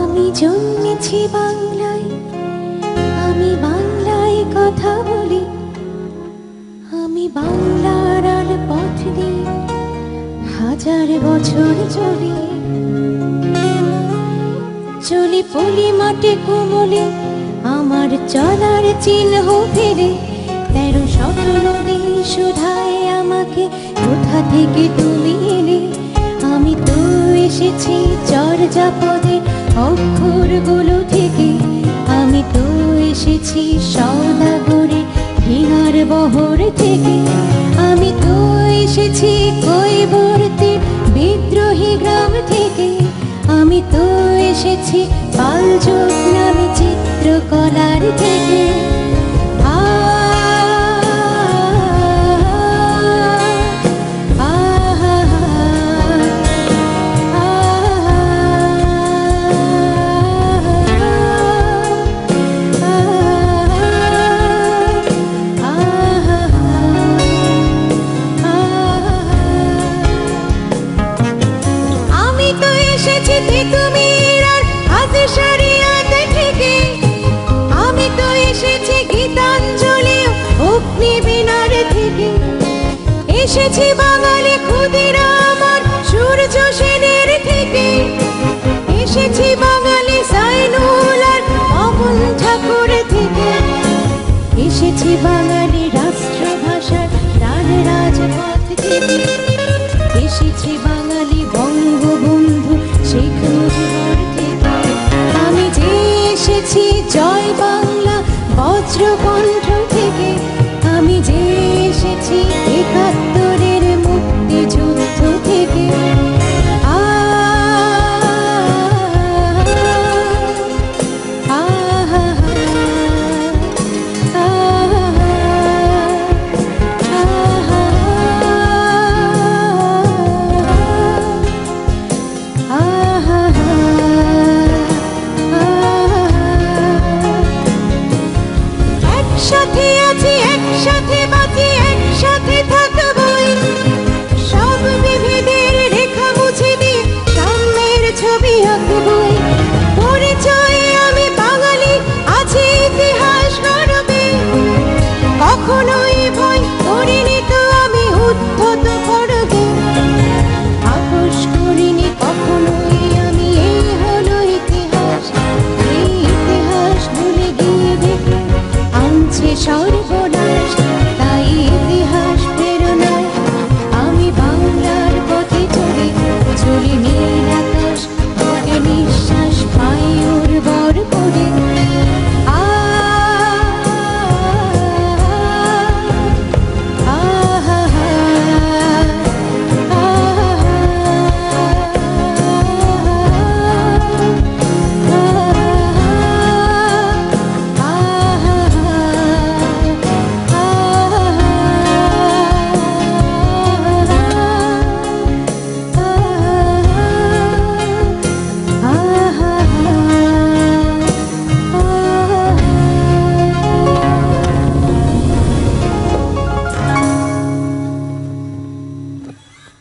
আমি জন্মেছি বাংলায়, আমি বাংলায় কথা বলি, আমি বাংলার আর পথ দিয়ে হাজার বছর চলি। চলি পলি মাঠে কোমলে, আমার চলার চিহ্ন ফেরে। 13 নদী শুধায় আমাকে, কোথা থেকে তুমি এলে। আমি তো এসেছি চর্যাপদের অক্ষরগুলো থেকে, আমি তো এসেছি সওদাগরের ডিঙার বহর থেকে। আমি তো এসেছি কৈবর্তের বিদ্রোহী গ্রাম থেকে, আমি তো এসেছি পালযোগ নামে চিত্রকলার থেকে। এসেছি বাঙালি ক্ষুদিরাম আর সূর্য সেনের থেকে, এসেছি বাঙালি সাইনুল আর পবন ঠাকুর থেকে, এসেছি বাঙালি রাষ্ট্রভাষার প্রাণ রাজপথ থেকে, এসেছি বাঙালি বঙ্গবন্ধু শেখ মুজিবর থেকে। আমি যে এসেছি জয় বাংলা বজ্রকণ্ঠ থেকে, আমি যে এসেছি